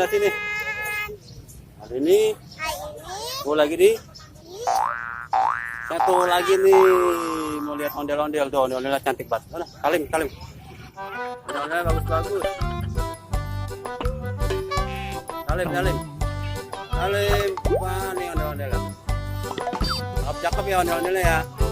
ondel sini. Hari ini mau lagi di satu lagi nih, mau lihat ondel-ondel tuh, ondel-ondel cantik banget. Mana? Kalim. Ondel-ondel bagus. Kalim. Wah, nih ondel-ondel. Cakep ya ondel-ondelnya ya.